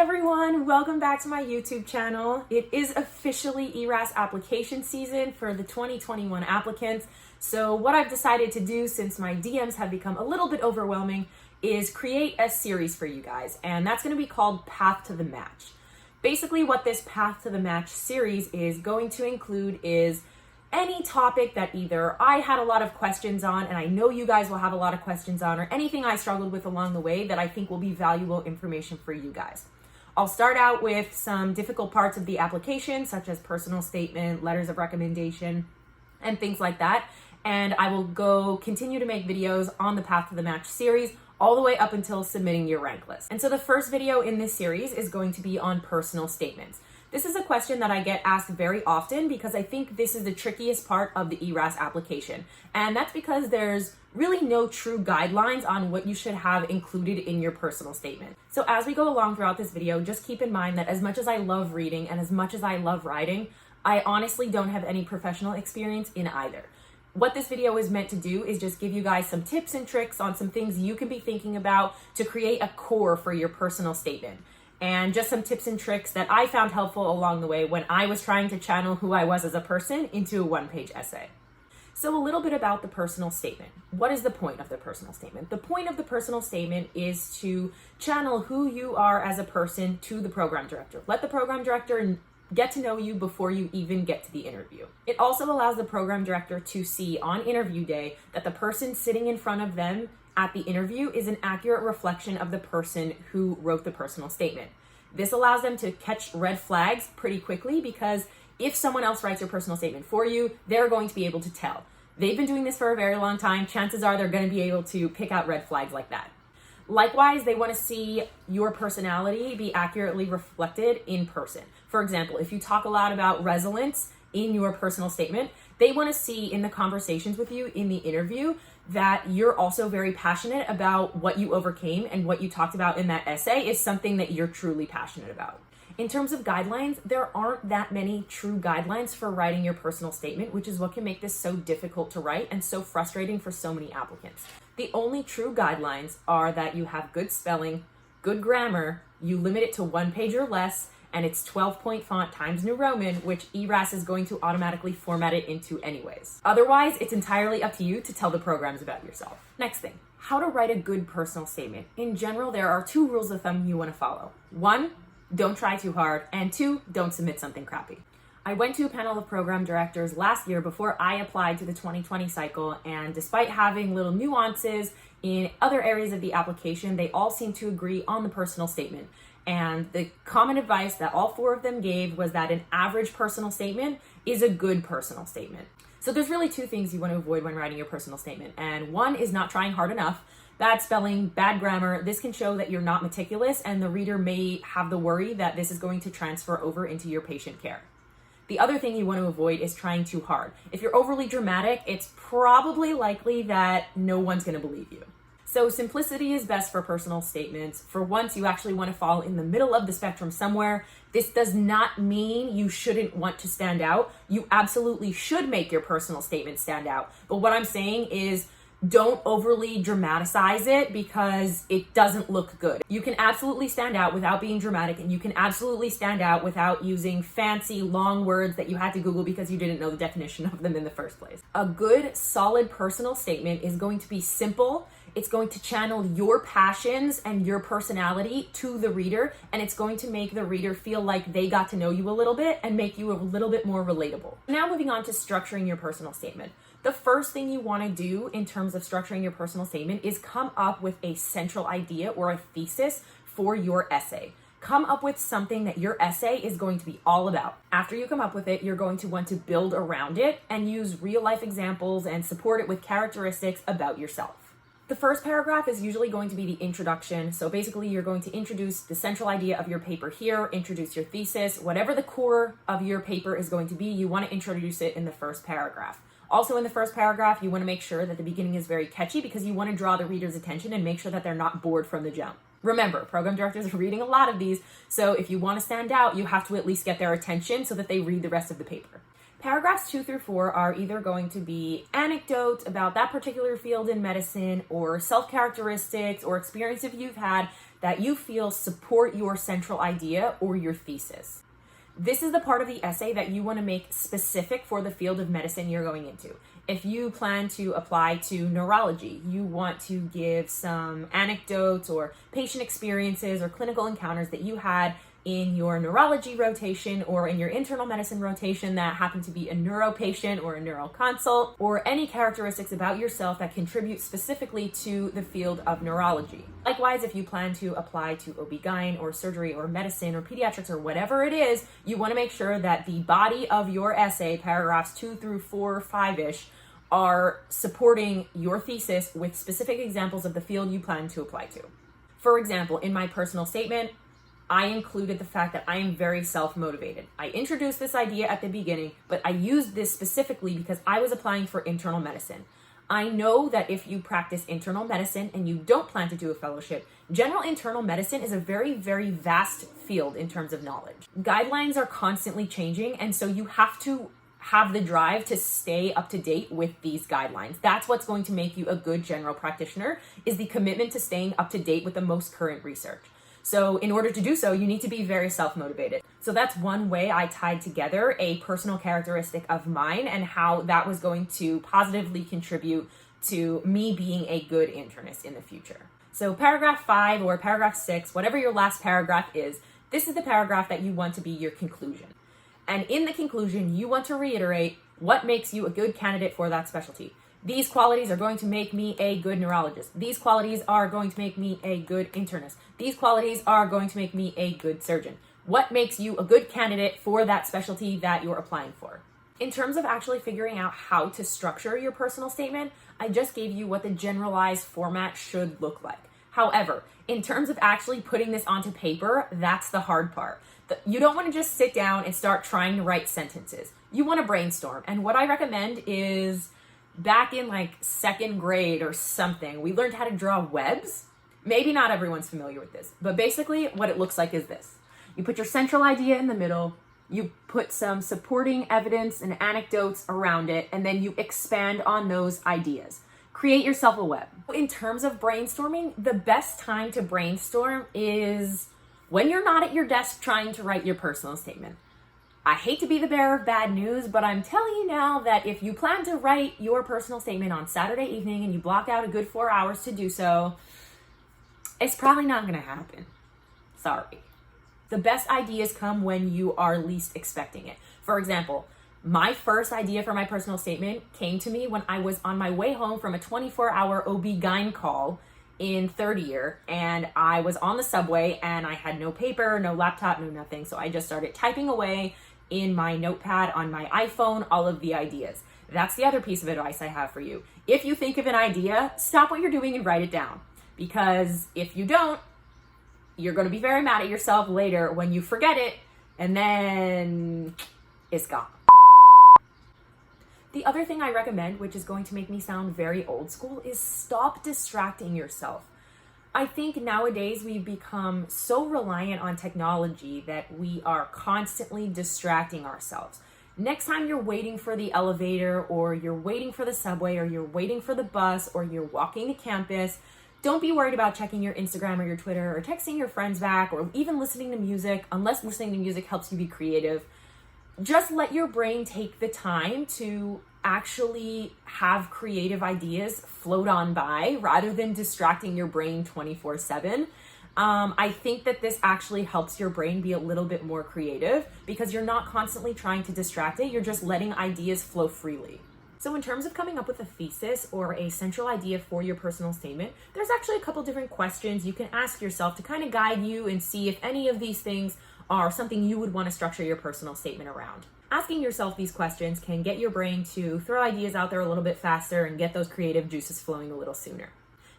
everyone, welcome back to my YouTube channel. It is officially ERAS application season for the 2021 applicants. So what I've decided to do, since my DMs have become a little bit overwhelming, is create a series for you guys, and that's going to be called Path to the Match. Basically what this Path to the Match series is going to include is any topic that either I had a lot of questions on, and I know you guys will have a lot of questions on, or anything I struggled with along the way that I think will be valuable information for you guys. I'll start out with some difficult parts of the application, such as personal statement, letters of recommendation, and things like that. And I will continue to make videos on the Path to the Match series all the way up until submitting your rank list. And so the first video in this series is going to be on personal statements. This is a question that I get asked very often because I think this is the trickiest part of the ERAS application. And that's because there's really no true guidelines on what you should have included in your personal statement. So as we go along throughout this video, just keep in mind that as much as I love reading and as much as I love writing, I honestly don't have any professional experience in either. What this video is meant to do is just give you guys some tips and tricks on some things you can be thinking about to create a core for your personal statement. And just some tips and tricks that I found helpful along the way when I was trying to channel who I was as a person into a one-page essay. So a little bit about the personal statement. What is the point of the personal statement? The point of the personal statement is to channel who you are as a person to the program director. Let the program director get to know you before you even get to the interview. It also allows the program director to see on interview day that the person sitting in front of them at the interview is an accurate reflection of the person who wrote the personal statement. This allows them to catch red flags pretty quickly because if someone else writes your personal statement for you, they're going to be able to tell. They've been doing this for a very long time. Chances are they're going to be able to pick out red flags like that. Likewise, they want to see your personality be accurately reflected in person. For example, if you talk a lot about resilience in your personal statement, they want to see in the conversations with you in the interview that you're also very passionate about what you overcame, and what you talked about in that essay is something that you're truly passionate about. In terms of guidelines, there aren't that many true guidelines for writing your personal statement, which is what can make this so difficult to write and so frustrating for so many applicants. The only true guidelines are that you have good spelling, good grammar, you limit it to 1 page or less, and it's 12-point font Times New Roman, which ERAS is going to automatically format it into anyways. Otherwise, it's entirely up to you to tell the programs about yourself. Next thing, how to write a good personal statement. In general, there are 2 rules of thumb you want to follow. 1, don't try too hard, and 2, don't submit something crappy. I went to a panel of program directors last year before I applied to the 2020 cycle, and despite having little nuances in other areas of the application, they all seemed to agree on the personal statement. And the common advice that all 4 of them gave was that an average personal statement is a good personal statement. So there's really 2 things you want to avoid when writing your personal statement. And 1 is not trying hard enough. Bad spelling, bad grammar. This can show that you're not meticulous, and the reader may have the worry that this is going to transfer over into your patient care. The other thing you want to avoid is trying too hard. If you're overly dramatic, it's probably likely that no one's going to believe you. So simplicity is best for personal statements. For once, you actually want to fall in the middle of the spectrum somewhere. This does not mean you shouldn't want to stand out. You absolutely should make your personal statement stand out. But what I'm saying is don't overly dramatize it because it doesn't look good. You can absolutely stand out without being dramatic, and you can absolutely stand out without using fancy long words that you had to Google because you didn't know the definition of them in the first place. A good, solid personal statement is going to be simple. It's going to channel your passions and your personality to the reader, and it's going to make the reader feel like they got to know you a little bit and make you a little bit more relatable. Now moving on to structuring your personal statement. The first thing you want to do in terms of structuring your personal statement is come up with a central idea or a thesis for your essay. Come up with something that your essay is going to be all about. After you come up with it, you're going to want to build around it and use real life examples and support it with characteristics about yourself. The first paragraph is usually going to be the introduction. So basically you're going to introduce the central idea of your paper here, introduce your thesis, whatever the core of your paper is going to be, you want to introduce it in the first paragraph. Also in the first paragraph, you want to make sure that the beginning is very catchy because you want to draw the reader's attention and make sure that they're not bored from the jump. Remember, program directors are reading a lot of these, so if you want to stand out, you have to at least get their attention so that they read the rest of the paper. Paragraphs 2 through 4 are either going to be anecdotes about that particular field in medicine or self-characteristics or experiences you've had that you feel support your central idea or your thesis. This is the part of the essay that you want to make specific for the field of medicine you're going into. If you plan to apply to neurology, you want to give some anecdotes or patient experiences or clinical encounters that you had in your neurology rotation or in your internal medicine rotation that happen to be a neuro patient or a neuro consult, or any characteristics about yourself that contribute specifically to the field of neurology. Likewise, if you plan to apply to OB-GYN or surgery or medicine or pediatrics or whatever it is, you want to make sure that the body of your essay, paragraphs 2 through 4 or 5-ish, are supporting your thesis with specific examples of the field you plan to apply to. For example, in my personal statement, I included the fact that I am very self-motivated. I introduced this idea at the beginning, but I used this specifically because I was applying for internal medicine. I know that if you practice internal medicine and you don't plan to do a fellowship, general internal medicine is a very, very vast field in terms of knowledge. Guidelines are constantly changing, and so you have to have the drive to stay up to date with these guidelines. That's what's going to make you a good general practitioner, is the commitment to staying up to date with the most current research. So in order to do so, you need to be very self-motivated. So that's one way I tied together a personal characteristic of mine and how that was going to positively contribute to me being a good internist in the future. So paragraph 5 or paragraph 6, whatever your last paragraph is, this is the paragraph that you want to be your conclusion. And in the conclusion, you want to reiterate what makes you a good candidate for that specialty. These qualities are going to make me a good neurologist. These qualities are going to make me a good internist. These qualities are going to make me a good surgeon. What makes you a good candidate for that specialty that you're applying for? In terms of actually figuring out how to structure your personal statement, I just gave you what the generalized format should look like. However, in terms of actually putting this onto paper, that's the hard part. You don't want to just sit down and start trying to write sentences. You want to brainstorm. And what I recommend is, back in like 2nd grade or something, we learned how to draw webs. Maybe not everyone's familiar with this, but basically what it looks like is this. You put your central idea in the middle, you put some supporting evidence and anecdotes around it, and then you expand on those ideas. Create yourself a web. In terms of brainstorming, the best time to brainstorm is when you're not at your desk trying to write your personal statement. I hate to be the bearer of bad news, but I'm telling you now that if you plan to write your personal statement on Saturday evening and you block out a good 4 hours to do so, it's probably not going to happen. Sorry. The best ideas come when you are least expecting it. For example, my first idea for my personal statement came to me when I was on my way home from a 24-hour OB-GYN call in 3rd year, and I was on the subway and I had no paper, no laptop, no nothing. So I just started typing away in my notepad on my iPhone all of the ideas. That's the other piece of advice I have for you. If you think of an idea, stop what you're doing and write it down. Because if you don't, you're going to be very mad at yourself later when you forget it and then it's gone. The other thing I recommend, which is going to make me sound very old school, is stop distracting yourself. I think nowadays we've become so reliant on technology that we are constantly distracting ourselves. Next time you're waiting for the elevator, or you're waiting for the subway, or you're waiting for the bus, or you're walking to campus, don't be worried about checking your Instagram or your Twitter or texting your friends back or even listening to music, unless listening to music helps you be creative. Just let your brain take the time to actually have creative ideas float on by rather than distracting your brain 24/7. I think that this actually helps your brain be a little bit more creative because you're not constantly trying to distract it. You're just letting ideas flow freely. So in terms of coming up with a thesis or a central idea for your personal statement, there's actually a couple different questions you can ask yourself to kind of guide you and see if any of these things are something you would want to structure your personal statement around. Asking yourself these questions can get your brain to throw ideas out there a little bit faster and get those creative juices flowing a little sooner.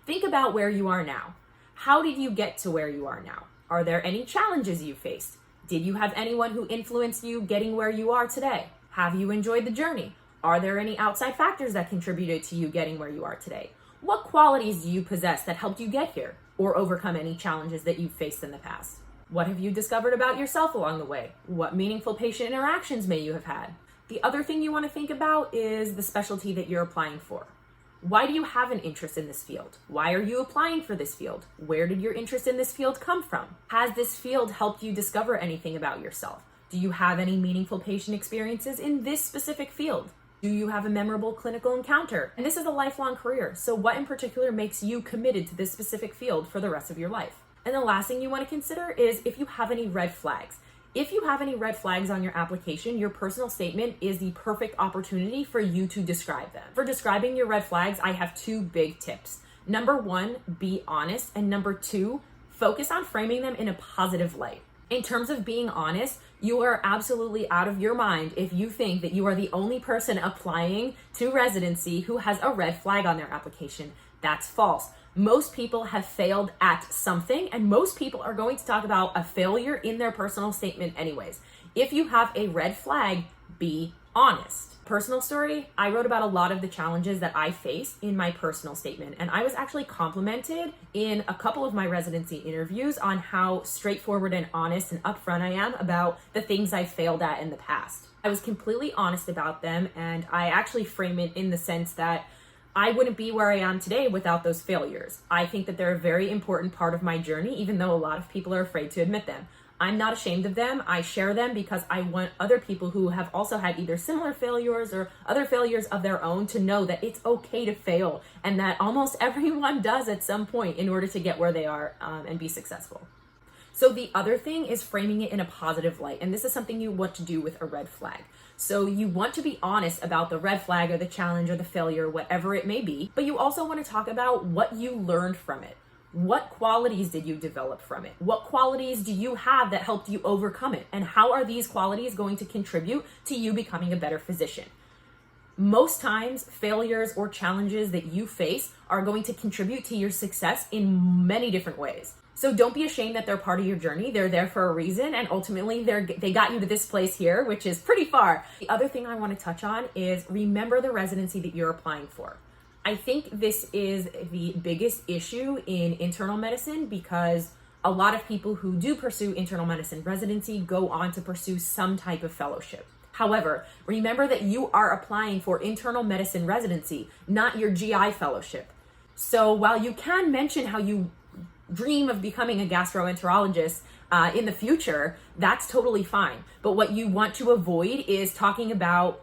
Think about where you are now. How did you get to where you are now? Are there any challenges you faced? Did you have anyone who influenced you getting where you are today? Have you enjoyed the journey? Are there any outside factors that contributed to you getting where you are today? What qualities do you possess that helped you get here or overcome any challenges that you've faced in the past? What have you discovered about yourself along the way? What meaningful patient interactions may you have had? The other thing you want to think about is the specialty that you're applying for. Why do you have an interest in this field? Why are you applying for this field? Where did your interest in this field come from? Has this field helped you discover anything about yourself? Do you have any meaningful patient experiences in this specific field? Do you have a memorable clinical encounter? And this is a lifelong career, so what in particular makes you committed to this specific field for the rest of your life? And the last thing you want to consider is if you have any red flags. If you have any red flags on your application, your personal statement is the perfect opportunity for you to describe them. For describing your red flags, I have two big tips. Number one, be honest. And number two, focus on framing them in a positive light. In terms of being honest, you are absolutely out of your mind if you think that you are the only person applying to residency who has a red flag on their application. That's false. Most people have failed at something, and most people are going to talk about a failure in their personal statement anyways. If you have a red flag, be honest. Personal story, I wrote about a lot of the challenges that I faced in my personal statement, and I was actually complimented in a couple of my residency interviews on how straightforward and honest and upfront I am about the things I failed at in the past. I was completely honest about them, and I actually frame it in the sense that I wouldn't be where I am today without those failures. I think that they're a very important part of my journey, even though a lot of people are afraid to admit them. I'm not ashamed of them. I share them because I want other people who have also had either similar failures or other failures of their own to know that it's okay to fail and that almost everyone does at some point in order to get where they are and be successful. So the other thing is framing it in a positive light. And this is something you want to do with a red flag. So you want to be honest about the red flag or the challenge or the failure, whatever it may be, but you also want to talk about what you learned from it. What qualities did you develop from it? What qualities do you have that helped you overcome it? And how are these qualities going to contribute to you becoming a better physician? Most times, failures or challenges that you face are going to contribute to your success in many different ways. So don't be ashamed that they're part of your journey. They're there for a reason, and ultimately they got you to this place here, which is pretty far. The other thing I want to touch on is remember the residency that you're applying for. I think this is the biggest issue in internal medicine because a lot of people who do pursue internal medicine residency go on to pursue some type of fellowship. However, remember that you are applying for internal medicine residency, not your GI fellowship. So while you can mention how you dream of becoming a gastroenterologist in the future, that's totally fine. But what you want to avoid is talking about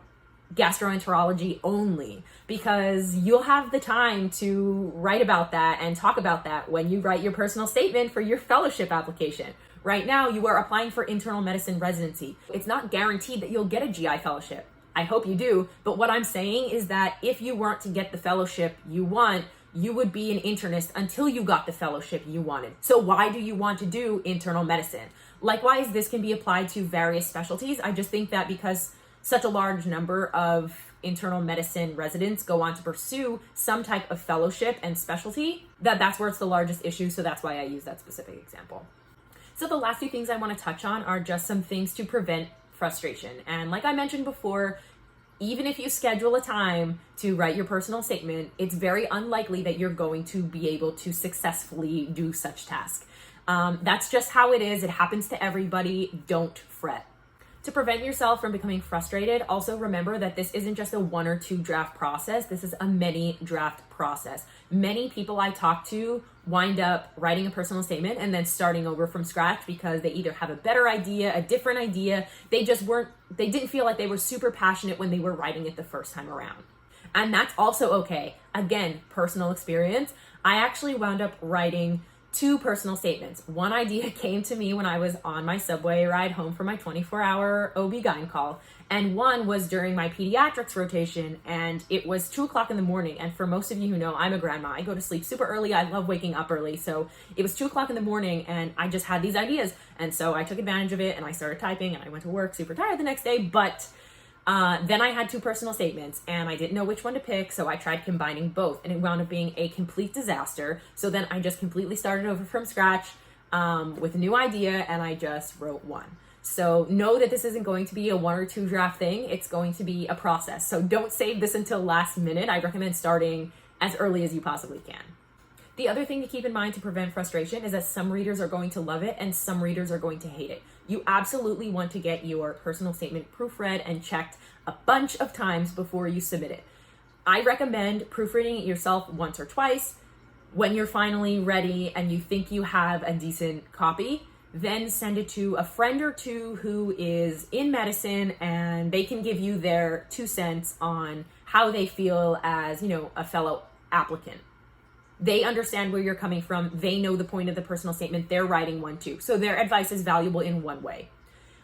gastroenterology only, because you'll have the time to write about that and talk about that when you write your personal statement for your fellowship application. Right now, you are applying for internal medicine residency. It's not guaranteed that you'll get a GI fellowship. I hope you do, but what I'm saying is that if you weren't to get the fellowship you want, you would be an internist until you got the fellowship you wanted. So why do you want to do internal medicine? Likewise, this can be applied to various specialties. I just think that because such a large number of internal medicine residents go on to pursue some type of fellowship and specialty, that's where it's the largest issue. So that's why I use that specific example. So the last few things I want to touch on are just some things to prevent frustration. And like I mentioned before, even if you schedule a time to write your personal statement, it's very unlikely that you're going to be able to successfully do such task. That's just how it is. It happens to everybody. Don't fret. To prevent yourself from becoming frustrated, also remember that this isn't just a 1 or 2 draft process. This is a many draft process. Many people I talk to wind up writing a personal statement and then starting over from scratch because they either have a better idea, a different idea. They didn't feel like they were super passionate when they were writing it the first time around. And that's also okay. Again, personal experience. I actually wound up writing 2 personal statements. One idea came to me when I was on my subway ride home from my 24-hour OB-GYN call, and one was during my pediatrics rotation, and it was 2 o'clock in the morning. And for most of you who know, I'm a grandma. I go to sleep super early. I love waking up early. So it was 2 o'clock in the morning, and I just had these ideas. And so I took advantage of it, and I started typing, and I went to work super tired the next day, but then I had 2 personal statements and I didn't know which one to pick. So I tried combining both and it wound up being a complete disaster. So then I just completely started over from scratch with a new idea and I just wrote one. So know that this isn't going to be a 1 or 2 draft thing. It's going to be a process. So don't save this until last minute. I recommend starting as early as you possibly can. The other thing to keep in mind to prevent frustration is that some readers are going to love it and some readers are going to hate it. You absolutely want to get your personal statement proofread and checked a bunch of times before you submit it. I recommend proofreading it yourself once or twice. When you're finally ready and you think you have a decent copy, then send it to a friend or two who is in medicine, and they can give you their 2 cents on how they feel as, a fellow applicant. They understand where you're coming from. They know the point of the personal statement. They're writing one too. So their advice is valuable in one way.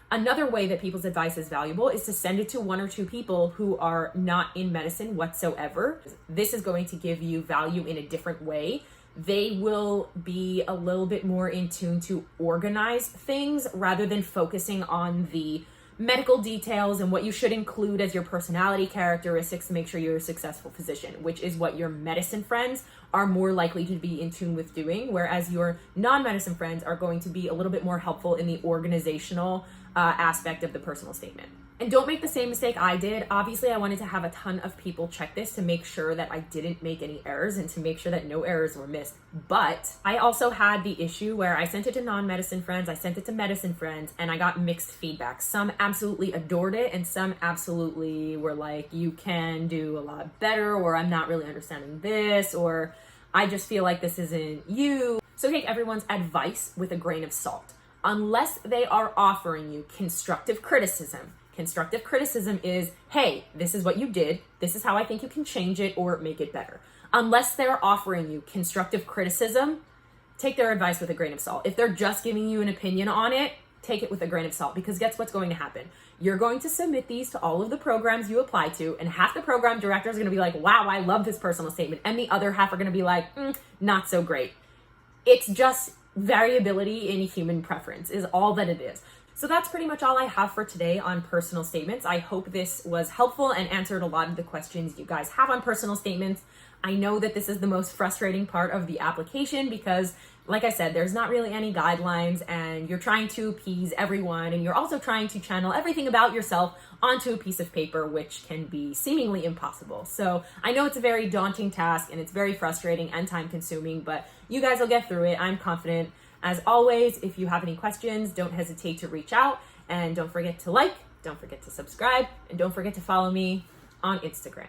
Another way that people's advice is valuable is to send it to 1 or 2 people who are not in medicine whatsoever. This is going to give you value in a different way. They will be a little bit more in tune to organize things rather than focusing on the medical details and what you should include as your personality characteristics to make sure you're a successful physician, which is what your medicine friends are more likely to be in tune with doing, whereas your non-medicine friends are going to be a little bit more helpful in the organizational aspect of the personal statement. And don't make the same mistake I did. Obviously, I wanted to have a ton of people check this to make sure that I didn't make any errors and to make sure that no errors were missed. But I also had the issue where I sent it to non-medicine friends, I sent it to medicine friends, and I got mixed feedback. Some absolutely adored it, and some absolutely were like, you can do a lot better, or I'm not really understanding this, or I just feel like this isn't you. So take everyone's advice with a grain of salt. Unless they are offering you constructive criticism. Constructive criticism is, hey, this is what you did. This is how I think you can change it or make it better. Unless they're offering you constructive criticism, take their advice with a grain of salt. If they're just giving you an opinion on it, take it with a grain of salt, because guess what's going to happen? You're going to submit these to all of the programs you apply to, and half the program directors are going to be like, wow, I love this personal statement. And the other half are going to be like, not so great. It's just variability in human preference is all that it is. So that's pretty much all I have for today on personal statements. I hope this was helpful and answered a lot of the questions you guys have on personal statements. I know that this is the most frustrating part of the application because, like I said, there's not really any guidelines and you're trying to appease everyone, and you're also trying to channel everything about yourself onto a piece of paper, which can be seemingly impossible. So I know it's a very daunting task and it's very frustrating and time consuming, but you guys will get through it. I'm confident. As always, if you have any questions, don't hesitate to reach out, and don't forget to like, don't forget to subscribe, and don't forget to follow me on Instagram.